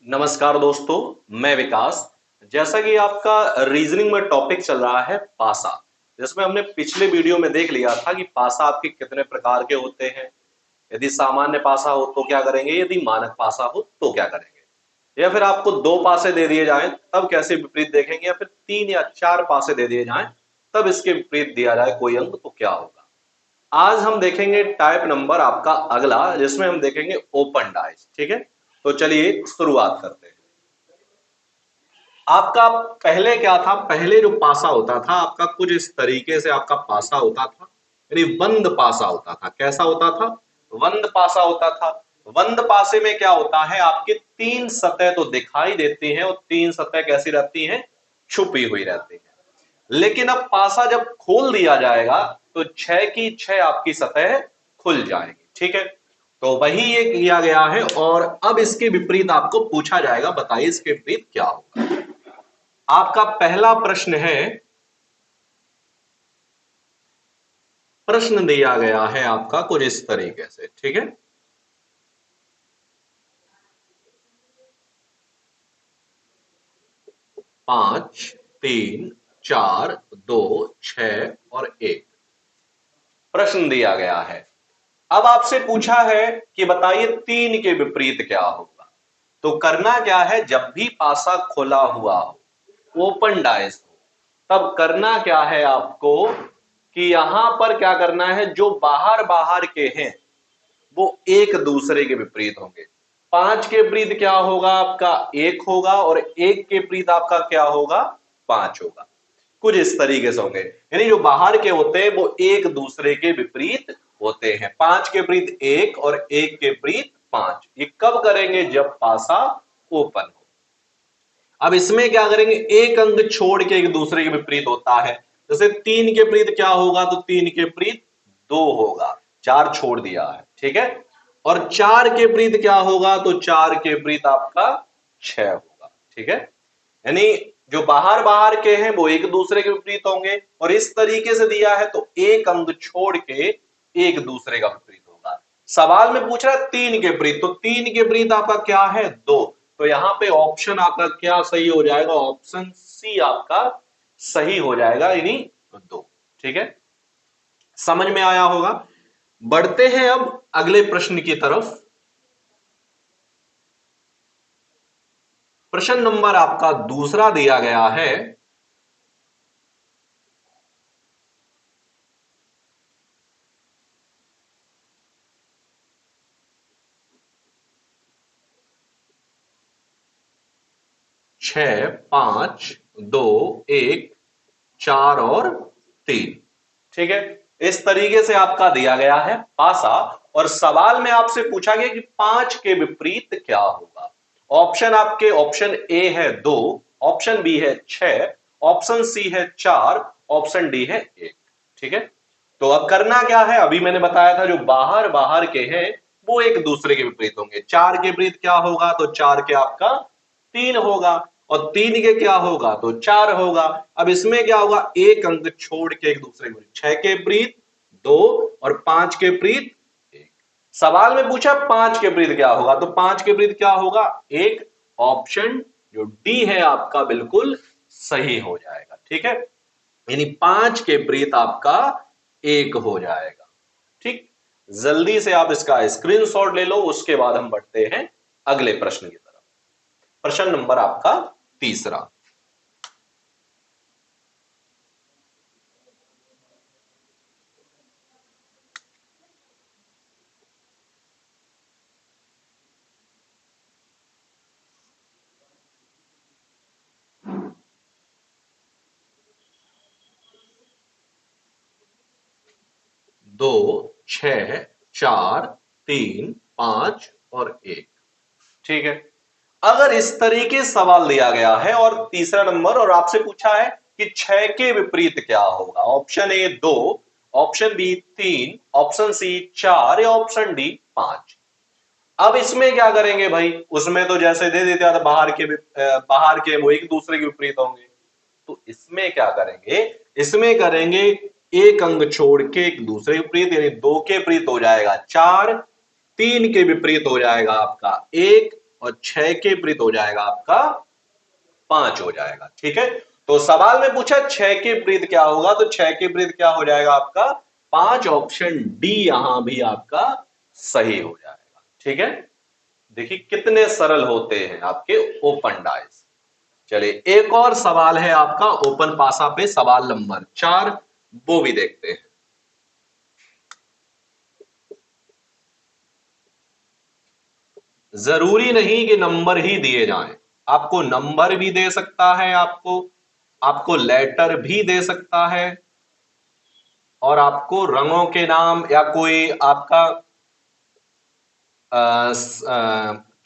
नमस्कार दोस्तों, मैं विकास। जैसा कि आपका रीजनिंग में टॉपिक चल रहा है पासा, जिसमें हमने पिछले वीडियो में देख लिया था कि पासा आपके कितने प्रकार के होते हैं। यदि सामान्य पासा हो तो क्या करेंगे, यदि मानक पासा हो तो क्या करेंगे, या फिर आपको दो पासे दे दिए जाएं तब कैसे विपरीत देखेंगे, या फिर तीन या चार पासे दे दिए जाएं तब इसके विपरीत दिया जाए कोई अंक तो क्या होगा। आज हम देखेंगे टाइप नंबर आपका अगला, जिसमें हम देखेंगे ओपन डाइस। ठीक है, तो चलिए शुरुआत करते हैं। आपका पहले क्या था, पहले जो पासा होता था आपका कुछ इस तरीके से आपका पासा होता था, यानी बंद पासा होता था। कैसा होता था? बंद पासा होता था। बंद पासे में क्या होता है, आपकी तीन सतह तो दिखाई देती हैं और तीन सतह कैसी रहती हैं, छुपी हुई रहती है। लेकिन अब पासा जब खोल दिया जाएगा तो छह की छह आपकी सतह खुल जाएगी। ठीक है, तो वही ये किया गया है और अब इसके विपरीत आपको पूछा जाएगा। बताइए इसके विपरीत क्या होगा। आपका पहला प्रश्न है, प्रश्न दिया गया है आपका कुछ इस तरीके से। ठीक है, पांच, तीन, चार, दो, छह और एक प्रश्न दिया गया है। अब आपसे पूछा है कि बताइए तीन के विपरीत क्या होगा। तो करना क्या है, जब भी पासा खुला हुआ हो, ओपन डाइस हो, तब करना क्या है आपको कि यहां पर क्या करना है, जो बाहर बाहर के हैं वो एक दूसरे के विपरीत होंगे। पांच के विपरीत क्या होगा, आपका एक होगा, और एक के विपरीत आपका क्या होगा, पांच होगा। कुछ इस तरीके से होंगे, यानी जो बाहर के होते हैं वो एक दूसरे के विपरीत होते हैं। पांच के विपरीत एक और एक के विपरीत पांच। ये कब करेंगे, जब पासा ओपन हो। अब इसमें क्या करेंगे, एक अंक छोड़ के एक दूसरे के विपरीत होता है। जैसे तीन के विपरीत क्या होगा, तो तीन के विपरीत दो होगा, चार छोड़ दिया है। ठीक है, और चार के विपरीत क्या होगा, तो चार के विपरीत आपका छह होगा। ठीक है, यानी जो बाहर बाहर के हैं वो एक दूसरे के विपरीत होंगे, और इस तरीके से दिया है तो एक अंक छोड़ के एक दूसरे का विपरीत होगा। सवाल में पूछ रहा है तीन के विपरीत, तो तीन के विपरीत आपका क्या है, दो। तो यहां पे ऑप्शन आपका क्या सही हो जाएगा, ऑप्शन सी आपका सही हो जाएगा, यानी दो। ठीक है, समझ में आया होगा। बढ़ते हैं अब अगले प्रश्न की तरफ। प्रश्न नंबर आपका दूसरा दिया गया है, छह, पांच, दो, एक, चार और तीन। ठीक है, इस तरीके से आपका दिया गया है पासा, और सवाल में आपसे पूछा गया कि पांच के विपरीत क्या होगा। ऑप्शन आपके, ऑप्शन ए है दो, ऑप्शन बी है छह, ऑप्शन सी है चार, ऑप्शन डी है एक। ठीक है, तो अब करना क्या है, अभी मैंने बताया था जो बाहर बाहर के हैं वो एक दूसरे के विपरीत होंगे। चार के विपरीत क्या होगा, तो चार के आपका तीन होगा, और तीन के क्या होगा, तो चार होगा। अब इसमें क्या होगा, एक अंक छोड़ के एक दूसरे के, छह के विपरीत दो और पांच के विपरीत एक। सवाल में पूछा पांच के विपरीत क्या होगा, तो पांच के विपरीत क्या होगा, एक। ऑप्शन जो डी है आपका बिल्कुल सही हो जाएगा। ठीक है, यानी पांच के विपरीत आपका एक हो जाएगा। ठीक, जल्दी से आप इसका स्क्रीनशॉट ले लो, उसके बाद हम बढ़ते हैं अगले प्रश्न की तरफ। प्रश्न नंबर आपका तीसरा, दो, छह, चार, तीन, पांच और एक। ठीक है, अगर इस तरीके सवाल दिया गया है और तीसरा नंबर, और आपसे पूछा है कि छह के विपरीत क्या होगा, ऑप्शन ए दो, ऑप्शन बी तीन, ऑप्शन सी चार, या ऑप्शन डी पांच। अब इसमें क्या करेंगे भाई, उसमें तो जैसे दे देते हैं बाहर के वो एक दूसरे के विपरीत होंगे। तो इसमें क्या करेंगे, इसमें करेंगे एक अंक छोड़ के एक दूसरे के विपरीत, यानी दो के विपरीत हो जाएगा चार, तीन के विपरीत हो जाएगा आपका एक, और 6 के विपरीत हो जाएगा आपका 5 हो जाएगा। ठीक है, तो सवाल में पूछा 6 के विपरीत क्या होगा, तो 6 के विपरीत क्या हो जाएगा आपका 5। ऑप्शन डी यहां भी आपका सही हो जाएगा। ठीक है, देखिए कितने सरल होते हैं आपके ओपन डाइस। चलिए एक और सवाल है आपका ओपन पासा पे, सवाल नंबर 4, वो भी देखते हैं। जरूरी नहीं कि नंबर ही दिए जाएं, आपको नंबर भी दे सकता है, आपको लेटर भी दे सकता है, और आपको रंगों के नाम या कोई आपका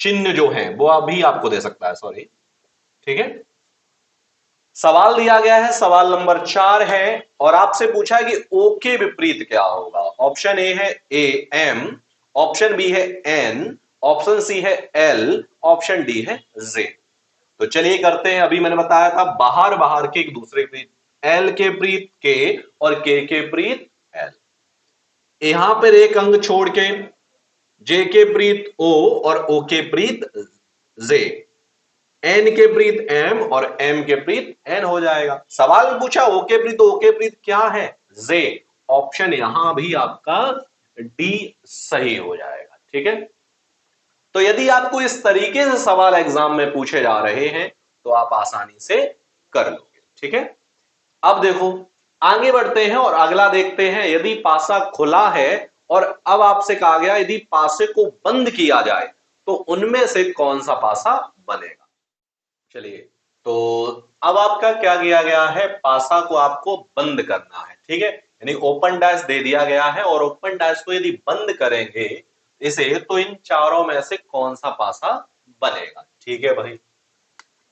चिन्ह जो है वो अभी आपको दे सकता है, सॉरी। ठीक है, सवाल दिया गया है, सवाल नंबर 4 है, और आपसे पूछा है कि ओ के विपरीत क्या होगा। ऑप्शन ए है ए एम, ऑप्शन बी है एन, ऑप्शन सी है एल, ऑप्शन डी है जे। तो चलिए करते हैं, अभी मैंने बताया था बाहर बाहर के एक दूसरे के विपरीत, एल के विपरीत के और के विपरीत एल। यहां पर एक अंक छोड़ के जे के विपरीत ओ और ओ के विपरीत जे, एन के विपरीत एम और एम के विपरीत एन हो जाएगा। सवाल में पूछा ओ के विपरीत, ओ के विपरीत क्या है, जे। ऑप्शन यहां भी आपका डी सही हो जाएगा। ठीक है, तो यदि आपको इस तरीके से सवाल एग्जाम में पूछे जा रहे हैं तो आप आसानी से कर लोगे। ठीक है, अब देखो आगे बढ़ते हैं और अगला देखते हैं। यदि पासा खुला है और अब आपसे कहा गया यदि पासे को बंद किया जाए तो उनमें से कौन सा पासा बनेगा। चलिए, तो अब आपका क्या किया गया है, पासा को आपको बंद करना है। ठीक है, यानी ओपन डैश दे दिया गया है और ओपन डैश को यदि बंद करेंगे इसे तो इन चारों में से कौन सा पासा बनेगा। ठीक है भाई,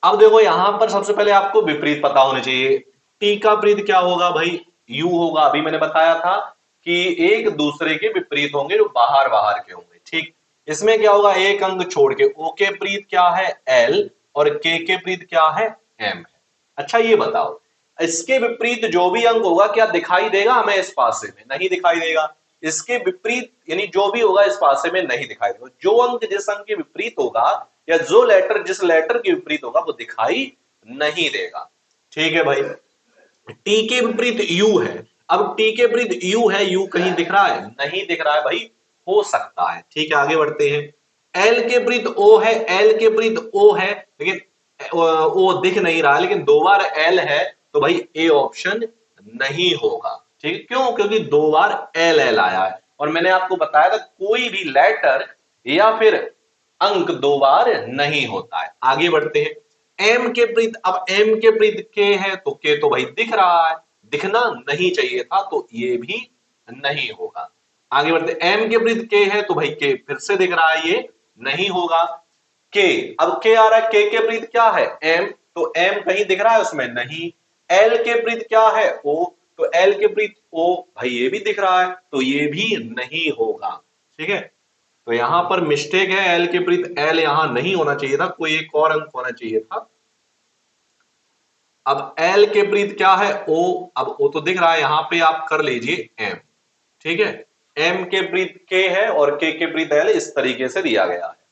अब देखो यहां पर सबसे पहले आपको विपरीत पता होने चाहिए। टी का विपरीत क्या होगा भाई, यू होगा। अभी मैंने बताया था कि एक दूसरे के विपरीत होंगे जो बाहर बाहर के होंगे। ठीक, इसमें क्या होगा, एक अंक छोड़ के ओ के विपरीत क्या है एल और के विपरीत क्या है एम है। अच्छा ये बताओ, इसके विपरीत जो भी अंक होगा क्या दिखाई देगा हमें इस पासे में, नहीं दिखाई देगा। इसके विपरीत यानी जो भी होगा इस पासे में नहीं दिखाई देगा। जो अंक जिस अंक के विपरीत होगा या जो लेटर जिस लेटर के विपरीत होगा वो दिखाई नहीं देगा। ठीक है भाई, टी के विपरीत यू है, अब टी के विपरीत यू है, यू कहीं दिख रहा है, नहीं दिख रहा है भाई, हो सकता है। ठीक है, आगे बढ़ते हैं। एल के विपरीत ओ है, एल के विपरीत ओ है, लेकिन ओ दिख नहीं रहा है, लेकिन दो बार एल है तो भाई ए ऑप्शन नहीं होगा। ठीक है, क्यों, क्योंकि दो बार एल एल आया है और मैंने आपको बताया था कोई भी लेटर या फिर अंक दो बार नहीं होता है। आगे बढ़ते हैं, एम के विपरीत, अब एम के विपरीत के है तो के तो भाई दिख रहा है, दिखना नहीं चाहिए था तो ये भी नहीं होगा। आगे बढ़ते, एम के विपरीत के है तो भाई के फिर से दिख रहा है, ये नहीं होगा। के, अब के आ रहा है, के विपरीत क्या है एम, तो एम कहीं दिख रहा है उसमें, नहीं। एल के विपरीत क्या है ओ, तो एल के विपरीत ओ, भाई ये भी दिख रहा है तो ये भी नहीं होगा। ठीक है, तो यहां पर मिस्टेक है, एल के विपरीत एल यहां नहीं होना चाहिए था, कोई एक और अंक होना चाहिए था। अब एल के विपरीत क्या है ओ, अब ओ तो दिख रहा है, यहां पे आप कर लीजिए एम। ठीक है, एम के विपरीत के है और के विपरीत एल, इस तरीके से दिया गया है।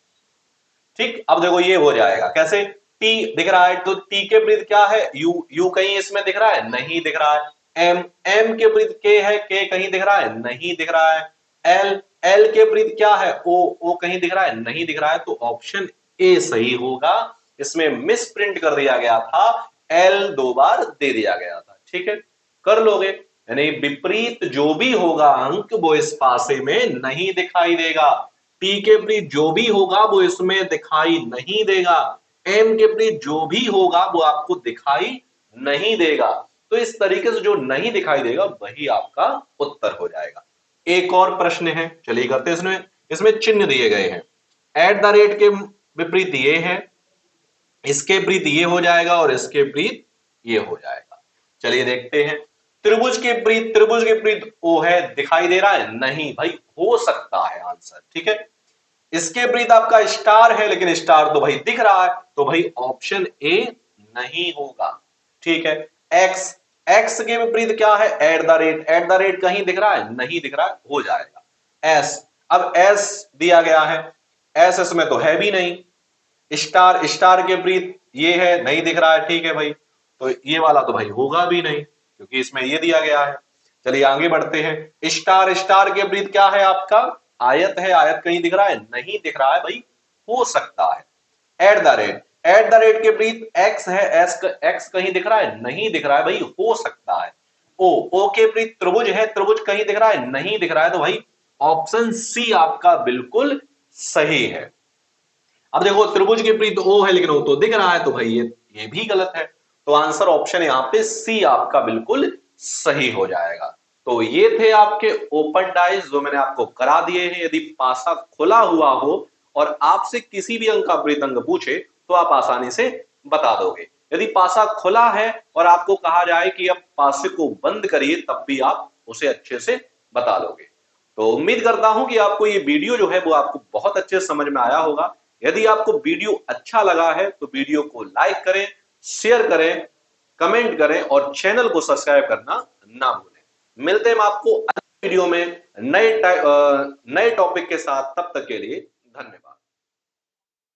ठीक, अब देखो ये हो जाएगा कैसे, टी दिख रहा है तो टी के विपरीत क्या है यू, यू कहीं इसमें दिख रहा है, नहीं दिख रहा है। एम, एम के विपरीत के है, के कहीं दिख रहा है, नहीं दिख रहा है। एल, एल के विपरीत क्या है ओ, ओ कहीं दिख रहा है, नहीं दिख रहा है, तो ऑप्शन ए सही होगा। इसमें मिस प्रिंट कर दिया गया था, एल दो बार दे दिया गया था। ठीक है, कर लोगे, यानी विपरीत जो भी होगा अंक वो इस पासे में नहीं दिखाई देगा। टी के विपरीत जो भी होगा वो इसमें दिखाई नहीं देगा, एम के विपरीत जो भी होगा वो आपको दिखाई नहीं देगा। तो इस तरीके से जो नहीं दिखाई देगा वही आपका उत्तर हो जाएगा। एक और प्रश्न है, चलिए करते हैं। इसमें इसमें चिन्ह दिए गए हैं, एट द रेट के विपरीत ये है, इसके विपरीत ये हो जाएगा और इसके विपरीत ये हो जाएगा। चलिए देखते हैं, त्रिभुज के विपरीत, त्रिभुज के विपरीत ओ है, दिखाई दे रहा है, नहीं भाई, हो सकता है आंसर। ठीक है, इसके विपरीत आपका स्टार है, लेकिन स्टार तो भाई दिख रहा है, तो भाई ऑप्शन ए नहीं होगा। ठीक है, एक्स, एक्स के विपरीत क्या है at the rate, at the rate कहीं दिख रहा है, नहीं दिख रहा है, हो जाएगा। एस, अब एस दिया गया है, एस इसमें तो है भी नहीं, स्टार स्टार के विपरीत ये है, नहीं दिख रहा है, ठीक है भाई, तो ये वाला तो भाई होगा भी नहीं क्योंकि इसमें ये दिया गया है। चलिए आगे बढ़ते हैं। स्टार स्टार के विपरीत क्या है आपका? आयत है। आयत कहीं दिख रहा है? नहीं दिख रहा है भाई, हो सकता है। एट द रेट के विपरीत एक्स है। एक्स कहीं दिख रहा है? नहीं दिख रहा है भाई, हो सकता है। ओ के विपरीत त्रिभुज है। त्रिभुज कहीं दिख रहा है? नहीं दिख रहा है, तो भाई ऑप्शन सी आपका बिल्कुल सही है। अब देखो त्रिभुज के विपरीत ओ है लेकिन ओ तो दिख रहा है, तो भाई ये भी गलत है। तो आंसर ऑप्शन यहां पे सी आपका बिल्कुल सही हो जाएगा। तो ये थे आपके ओपन डाइस जो मैंने आपको करा दिए हैं। यदि पासा खुला हुआ हो और आपसे किसी भी अंक का विपरीत अंक पूछे तो आप आसानी से बता दोगे। यदि पासा खुला है और आपको कहा जाए कि अब पासे को बंद करिए, तब भी आप उसे अच्छे से बता लोगे। तो उम्मीद करता हूं कि आपको ये वीडियो जो है वो आपको बहुत अच्छे से समझ में आया होगा। यदि आपको वीडियो अच्छा लगा है तो वीडियो को लाइक करें, शेयर करें, कमेंट करें और चैनल को सब्सक्राइब करना ना भूलें। मिलते हैं आपको अगले वीडियो में नए टॉपिक के साथ। तब तक के लिए धन्यवाद।